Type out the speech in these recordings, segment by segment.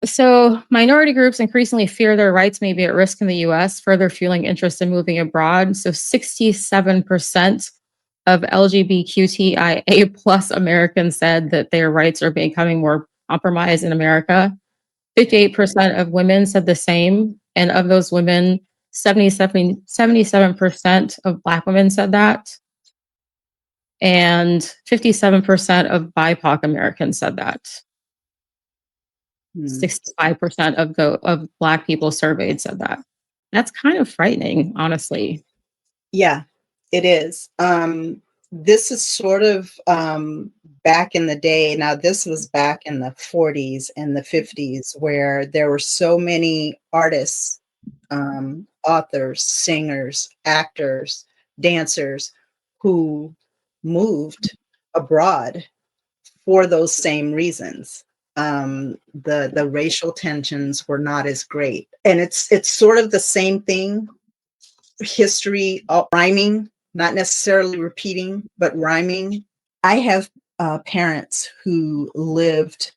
So, minority groups increasingly fear their rights may be at risk in the US, further fueling interest in moving abroad. So, 67% of LGBTQIA plus Americans said that their rights are becoming more compromised in America. 58% of women said the same. And of those women, 77% of Black women said that. And 57% of BIPOC Americans said that. Hmm. 65% of Black people surveyed said that. That's kind of frightening, honestly. Yeah, it is. This is sort of back in the day. Now, this was back in the 40s and the 50s, where there were so many artists, authors, singers, actors, dancers who moved abroad for those same reasons. The racial tensions were not as great, and it's sort of the same thing. History, rhyming, not necessarily repeating, but rhyming. I have parents who lived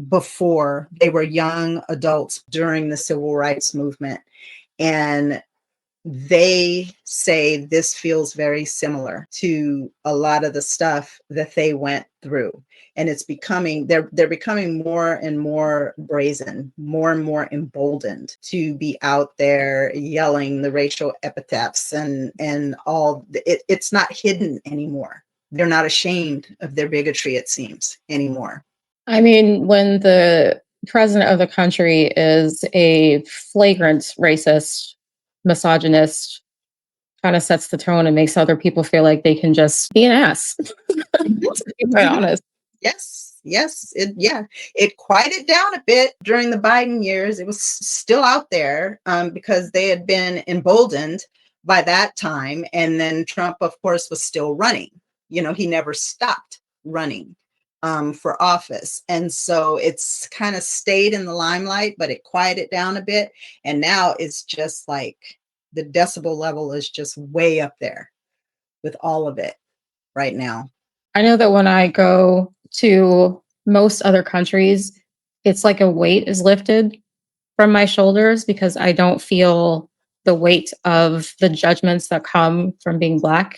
before they were young adults during the civil rights movement, and they say this feels very similar to a lot of the stuff that they went through. And it's becoming, they're becoming more and more brazen, more and more emboldened to be out there yelling the racial epithets and all. It's not hidden anymore. They're not ashamed of their bigotry, it seems, anymore. I mean, when the president of the country is a flagrant racist, misogynist, kind of sets the tone and makes other people feel like they can just be an ass. To be quite honest. Yes, it quieted down a bit during the Biden years. It was still out there because they had been emboldened by that time, and then Trump, of course, was still running. You know, he never stopped running for office, and so it's kind of stayed in the limelight, but it quieted down a bit, and now it's just like the decibel level is just way up there with all of it right now. I know that when I go to most other countries, it's like a weight is lifted from my shoulders because I don't feel the weight of the judgments that come from being Black.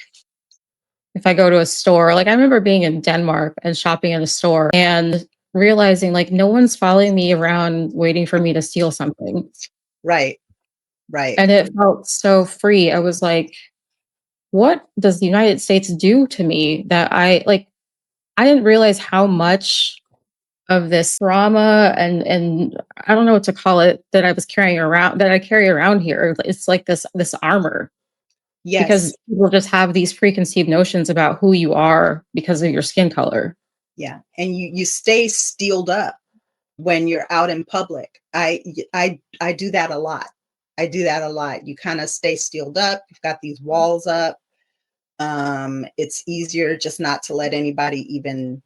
If I go to a store, like I remember being in Denmark and shopping in a store and realizing like no one's following me around waiting for me to steal something. Right. Right. And it felt so free. I was like, what does the United States do to me that I didn't realize how much of this trauma and I don't know what to call it that I was carrying around that I carry around here. It's like this armor because Yes. people just have these preconceived notions about who you are because of your skin color. Yeah. And you stay steeled up when you're out in public. I do that a lot. I do that a lot. You kind of stay steeled up. You've got these walls up. It's easier just not to let anybody even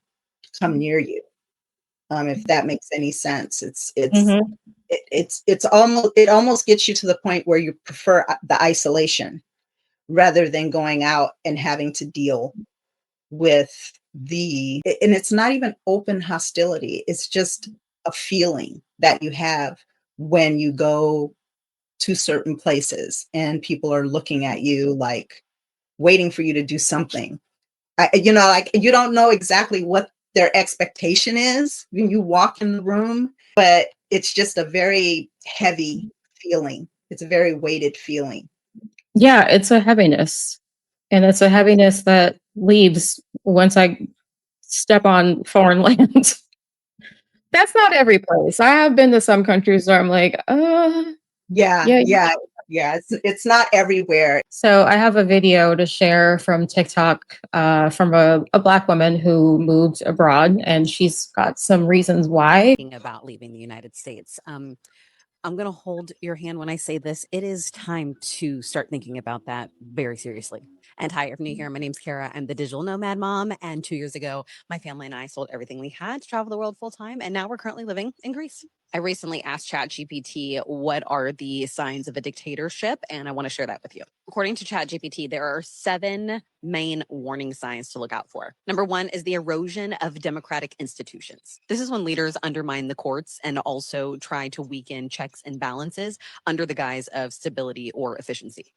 come near you. If that makes any sense. Mhm. It's almost, it almost gets you to the point where you prefer the isolation rather than going out and having to deal with and it's not even open hostility. It's just a feeling that you have when you go to certain places and people are looking at you like waiting for you to do something. Like you don't know exactly what their expectation is when you walk in the room, but it's just a very heavy feeling. It's a very weighted feeling. Yeah, it's a heaviness. And it's a heaviness that leaves once I step on foreign land. That's not every place. I have been to some countries where I'm like, Yeah, yeah. yeah, yeah. It's not everywhere. So I have a video to share from TikTok from a Black woman who moved abroad, and she's got some reasons why. About leaving the United States. I'm going to hold your hand when I say this. It is time to start thinking about that very seriously. And hi, if you're new here, my name's Kara. I'm the digital nomad mom. And 2 years ago, my family and I sold everything we had to travel the world full time. And now we're currently living in Greece. I recently asked ChatGPT what are the signs of a dictatorship, and I want to share that with you. According to ChatGPT, there are 7 main warning signs to look out for. Number 1 is the erosion of democratic institutions. This is when leaders undermine the courts and also try to weaken checks and balances under the guise of stability or efficiency.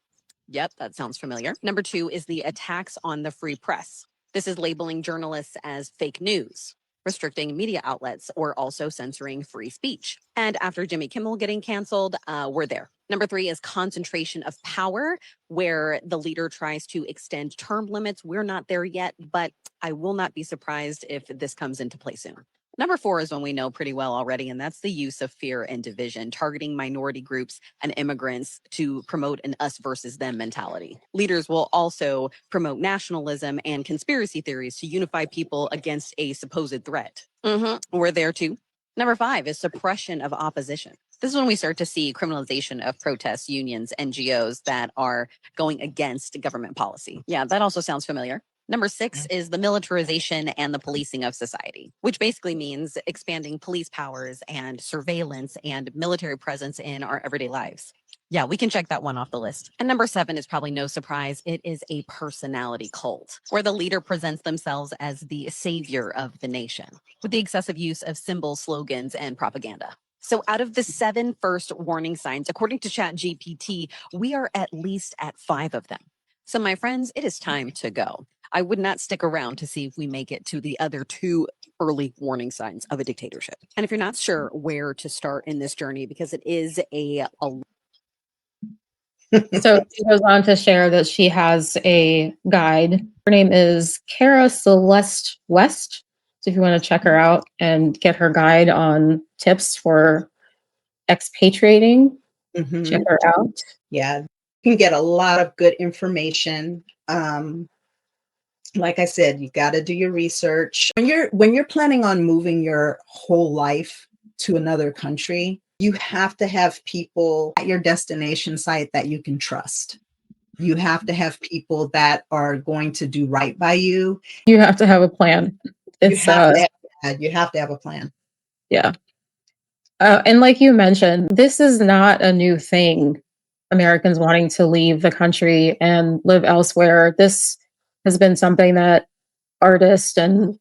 Yep, that sounds familiar. Number 2 is the attacks on the free press. This is labeling journalists as fake news, restricting media outlets, or also censoring free speech. And after Jimmy Kimmel getting canceled, we're there. Number 3 is concentration of power, where the leader tries to extend term limits. We're not there yet, but I will not be surprised if this comes into play soon. Number 4 is one we know pretty well already, and that's the use of fear and division, targeting minority groups and immigrants to promote an us versus them mentality. Leaders will also promote nationalism and conspiracy theories to unify people against a supposed threat. We're there too. Number 5 is suppression of opposition. This is when we start to see criminalization of protests, unions, NGOs that are going against government policy. Yeah, that also sounds familiar. Number 6 is the militarization and the policing of society, which basically means expanding police powers and surveillance and military presence in our everyday lives. Yeah, we can check that one off the list. And number 7 is probably no surprise. It is a personality cult where the leader presents themselves as the savior of the nation with the excessive use of symbols, slogans, and propaganda. So out of the 7 first warning signs, according to ChatGPT, we are at least at 5 of them. So my friends, it is time to go. I would not stick around to see if we make it to the other 2 early warning signs of a dictatorship. And if you're not sure where to start in this journey, because it is a So she goes on to share that she has a guide. Her name is Kara Celeste West. So if you want to check her out and get her guide on tips for expatriating, check her out. Yeah, you can get a lot of good information. Like I said, you got to do your research. When you're planning on moving your whole life to another country, you have to have people at your destination site that you can trust. You have to have people that are going to do right by you. You have to have a plan. You It's have to have a plan. yeah. And like you mentioned, this is not a new thing. Americans wanting to leave the country and live elsewhere. This has been something that artists and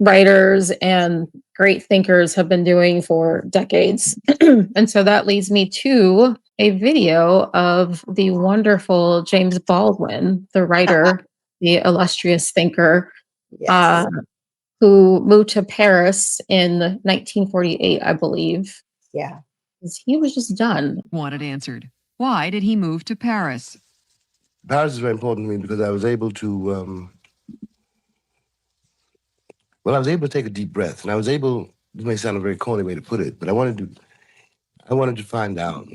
writers and great thinkers have been doing for decades. And so that leads me to a video of the wonderful James Baldwin, the writer, the illustrious thinker, Yes. who moved to Paris in 1948, I believe. Yeah. He was just done. Wanted answered. Why did he move to Paris? Paris is very important to me because I was able to, I was able to take a deep breath, and I was able. This may sound a very corny way to put it, but I wanted to find out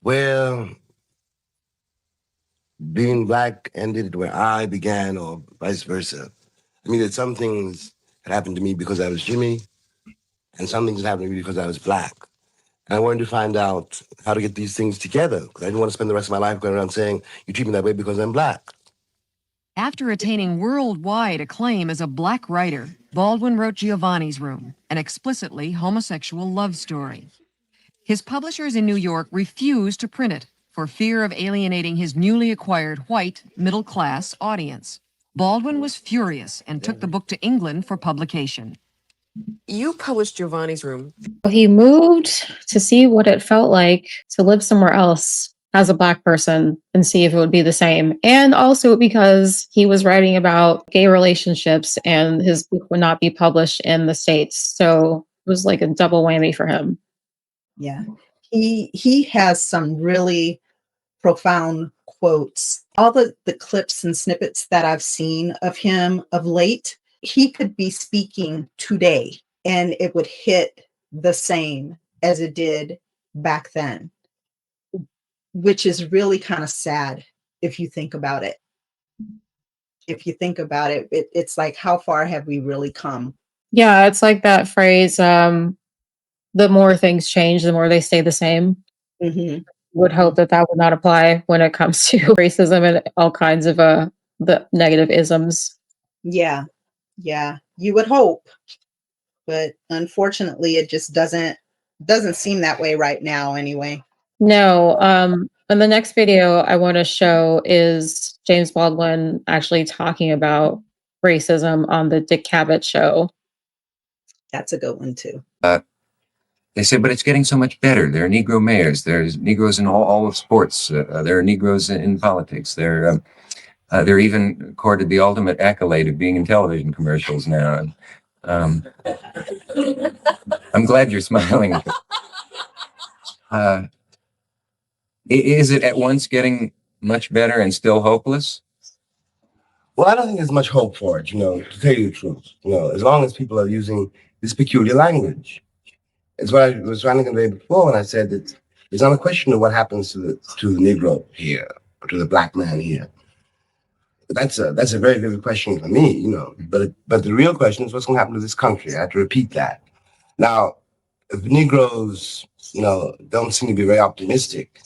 where being black ended, where I began, or vice versa. I mean, that some things had happened to me because I was Jimmy, and some things happened to me because I was black. And I wanted to find out how to get these things together, because I didn't want to spend the rest of my life going around saying, you treat me that way because I'm black. After attaining worldwide acclaim as a black writer, Baldwin wrote Giovanni's Room, an explicitly homosexual love story. His publishers in New York refused to print it for fear of alienating his newly acquired white, middle-class audience. Baldwin was furious and took the book to England for publication. You published Giovanni's Room. He moved to see what it felt like to live somewhere else as a black person and see if it would be the same. And also because he was writing about gay relationships and his book would not be published in the States. So it was like a double whammy for him. Yeah. He has some really profound quotes. All the clips and snippets that I've seen of him of late, he could be speaking today and it would hit the same as it did back then, which is really kind of sad if you think about it. If you think about it, it's like, how far have we really come? Yeah, it's like that phrase, the more things change, the more they stay the same. Mm-hmm. Would hope that would not apply when it comes to racism and all kinds of the negative isms. Yeah. Yeah. You would hope, but unfortunately it just doesn't Doesn't seem that way right now anyway. No, and the next video I want to show is James Baldwin actually talking about racism on the Dick Cavett show. That's a good one too. They say, but it's getting so much better. There are Negro mayors. There's Negroes in all of sports. There are Negroes in politics. They're even accorded the ultimate accolade of being in television commercials now. I'm glad you're smiling. Is it at once getting much better and still hopeless? Well, I don't think there's much hope for it, to tell you the truth. As long as people are using this peculiar language. It's what I was trying to convey before when I said that it's not a question of what happens to the Negro here, or to the black man here. That's a very vivid question for me, But the real question is what's going to happen to this country. I have to repeat that. Now, if Negroes, don't seem to be very optimistic,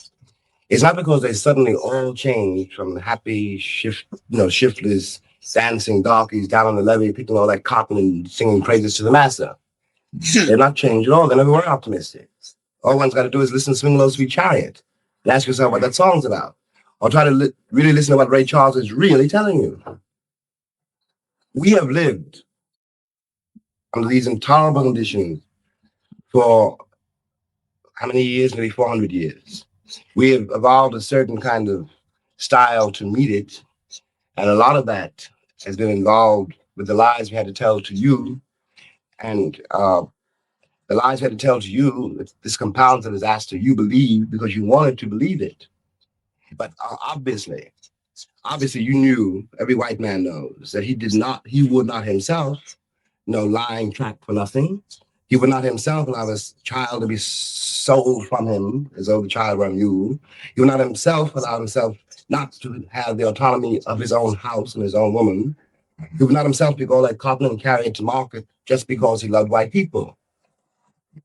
it's not because they suddenly all changed from happy, shiftless, dancing darkies down on the levee, picking all that cotton and singing praises to the master. They're not changed at all. They never were optimistic. All one's got to do is listen to Swing Low, Sweet Chariot and ask yourself what that song's about. Or try to really listen to what Ray Charles is really telling you. We have lived under these intolerable conditions for how many years? Maybe 400 years. We have evolved a certain kind of style to meet it. And a lot of that has been involved with the lies we had to tell to you. And the lies we had to tell to you, this compounds a disaster you believe because you wanted to believe it. But obviously you knew, every white man knows, that he would not himself, lying track for nothing. He would not himself allow his child to be sold from him as though the child were a mule. He would not himself allow himself not to have the autonomy of his own house and his own woman. He would not himself pick all that cotton and carry it to market just because he loved white people.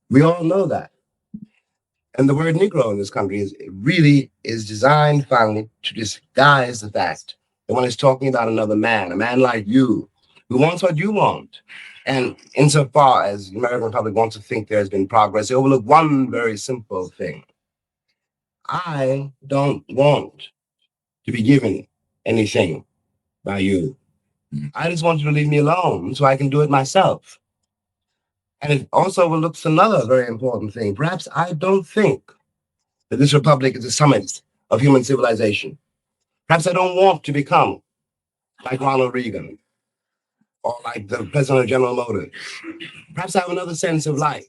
We all know that. And the word Negro in this country really is designed finally to disguise the fact that when it's talking about another man, a man like you, who wants what you want. And insofar as the American public wants to think there has been progress, they overlook one very simple thing. I don't want to be given anything by you. I just want you to leave me alone so I can do it myself. And it also overlooks another very important thing. Perhaps I don't think that this republic is a summit of human civilization. Perhaps I don't want to become like Ronald Reagan or like the president of General Motors. Perhaps I have another sense of life,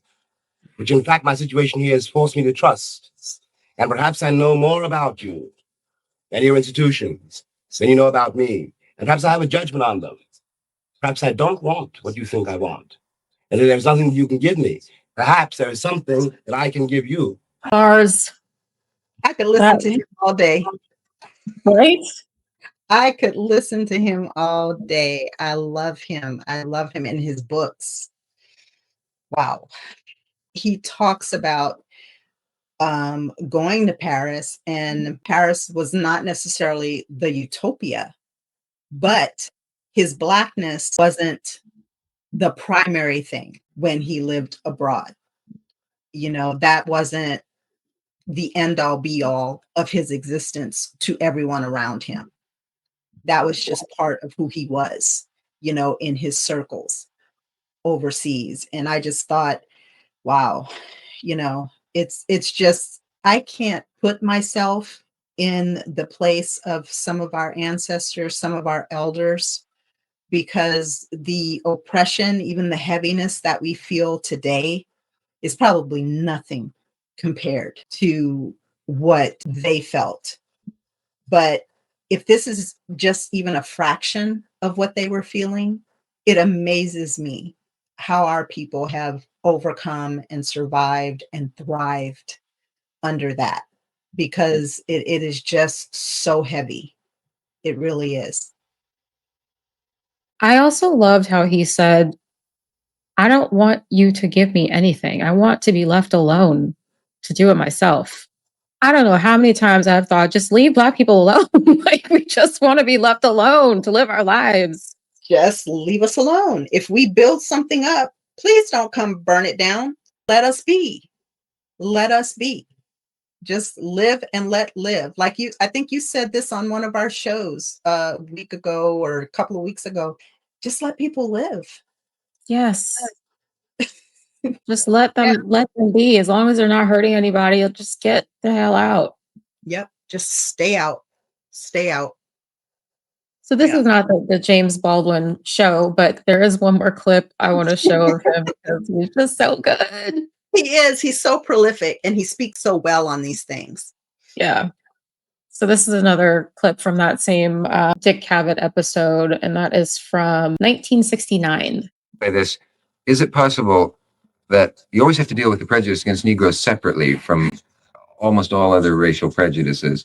which in fact my situation here has forced me to trust. And perhaps I know more about you and your institutions than you know about me. And perhaps I have a judgment on them. Perhaps I don't want what you think I want. And if there's nothing you can give me, perhaps there is something that I can give you. Bars, I could listen to him all day. right? I could listen to him all day. I love him. I love him in his books. Wow. He talks about going to Paris, and Paris was not necessarily the utopia, but his Blackness wasn't the primary thing when he lived abroad. That wasn't the end all be all of his existence to everyone around him. That was just part of who he was, in his circles overseas. And I just thought, wow, it's just, I can't put myself in the place of some of our ancestors, some of our elders, because the oppression, even the heaviness that we feel today is probably nothing compared to what they felt. But if this is just even a fraction of what they were feeling, it amazes me how our people have overcome and survived and thrived under that, because it is just so heavy. It really is. I also loved how he said, I don't want you to give me anything. I want to be left alone to do it myself. I don't know how many times I've thought, just leave Black people alone. Like, we just want to be left alone to live our lives. Just leave us alone. If we build something up, please don't come burn it down. Let us be. let us be. Just live and let live. Like I think you said this on one of our shows a week ago or a couple of weeks ago. Just let people live. Yes. Just let them be. As long as they're not hurting anybody, you'll just get the hell out. Yep. Just stay out. Stay out. So this Yeah. is not the James Baldwin show, but there is one more clip I want to show of him because he's just so good. He is. He's so prolific and he speaks so well on these things. Yeah. So this is another clip from that same Dick Cavett episode, and that is from 1969. By this, is it possible that you always have to deal with the prejudice against Negroes separately from almost all other racial prejudices?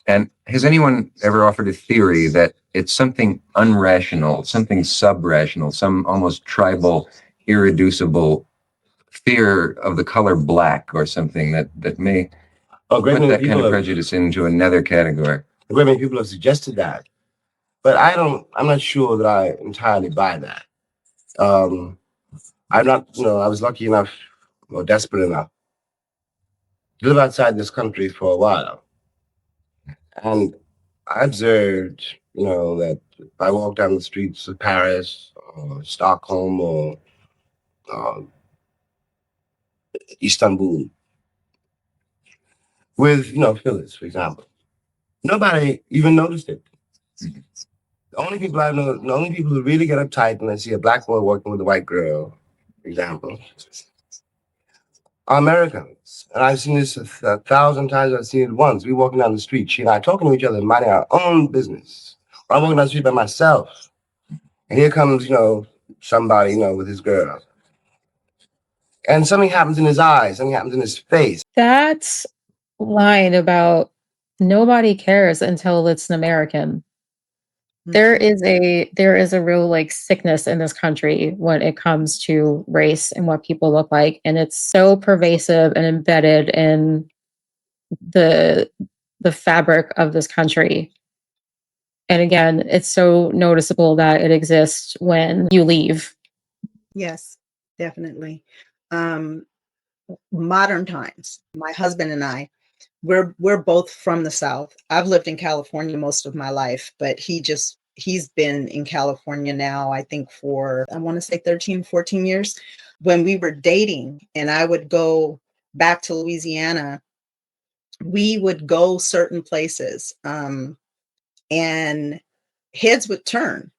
And has anyone ever offered a theory that it's something unrational, something sub-rational, some almost tribal, irreducible fear of the color black or something that may A great put many that kind people of have, prejudice into another category? a great many people have suggested that, but I'm not sure that I entirely buy that. I'm not, I was lucky enough or desperate enough to live outside this country for a while. And I observed, that if I walk down the streets of Paris or Stockholm or uh, Istanbul with, Phyllis, for example, nobody even noticed it. The only people I know, the only people who really get uptight when they see a black boy walking with a white girl, for example, are Americans. And I've seen this a thousand times. I've seen it once. We walking down the street, she and I talking to each other, minding our own business. Or I'm walking down the street by myself, and here comes, somebody, with his girl. And something happens in his eyes, something happens in his face. That line about nobody cares until it's an American. There is a real like sickness in this country when it comes to race and what people look like, and it's so pervasive and embedded in the fabric of this country. And again, it's so noticeable that it exists when you leave. Yes, definitely. Modern times, my husband and I, we're both from the South. I've lived in California most of my life, but he's been in California now, I think for, I want to say 13, 14 years. When we were dating and I would go back to Louisiana, we would go certain places, and heads would turn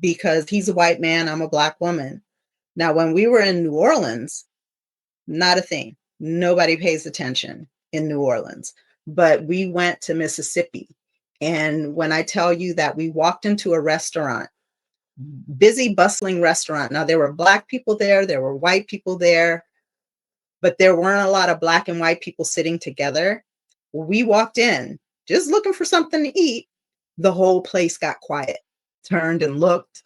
because he's a white man, I'm a black woman. Now, when we were in New Orleans, not a thing. Nobody pays attention in New Orleans. But we went to Mississippi. And when I tell you that we walked into a restaurant, busy, bustling restaurant. Now, there were black people there were white people there, but there weren't a lot of black and white people sitting together. We walked in just looking for something to eat. The whole place got quiet, turned and looked.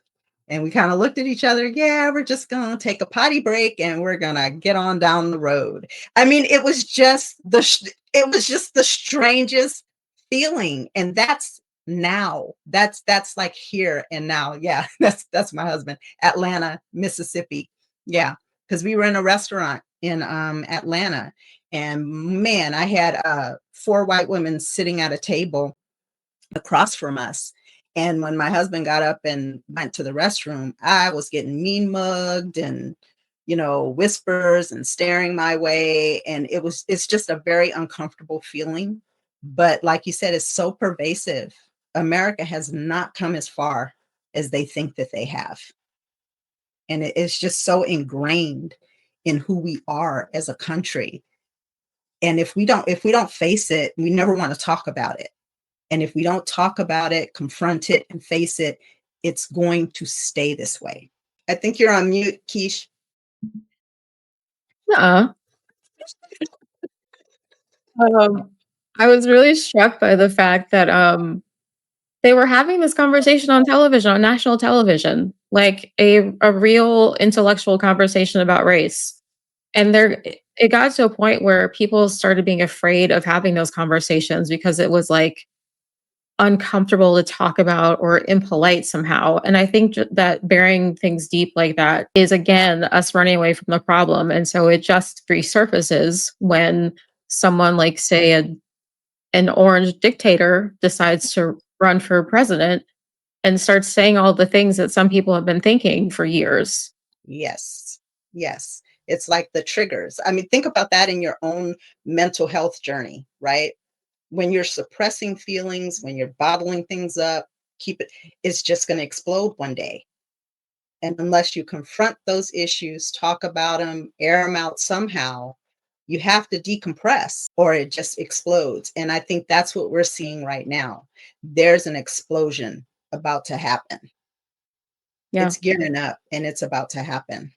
And we kind of looked at each other. Yeah, we're just going to take a potty break and we're going to get on down the road. I mean, it was just the strangest feeling. And that's now. That's like here and now. Yeah, that's my husband. Atlanta, Mississippi. Yeah, because we were in a restaurant in Atlanta, and man, I had 4 white women sitting at a table across from us. And when my husband got up and went to the restroom, I was getting mean mugged and, whispers and staring my way. And it's just a very uncomfortable feeling. But like you said, it's so pervasive. America has not come as far as they think that they have. And it's just so ingrained in who we are as a country. And if we don't face it, we never want to talk about it. And if we don't talk about it, confront it, and face it, it's going to stay this way. I think you're on mute, Keish. Uh, I was really struck by the fact that they were having this conversation on television, on national television, like a real intellectual conversation about race. And it got to a point where people started being afraid of having those conversations because it was like uncomfortable to talk about or impolite somehow. And I think that burying things deep like that is, again, us running away from the problem. And so it just resurfaces when someone like, say, an orange dictator decides to run for president and starts saying all the things that some people have been thinking for years. Yes. Yes. It's like the triggers. I mean, think about that in your own mental health journey, right? When you're suppressing feelings, when you're bottling things up, it's just going to explode one day. And unless you confront those issues, talk about them, air them out somehow, you have to decompress or it just explodes. And I think that's what we're seeing right now. There's an explosion about to happen. Yeah. It's gearing up and it's about to happen.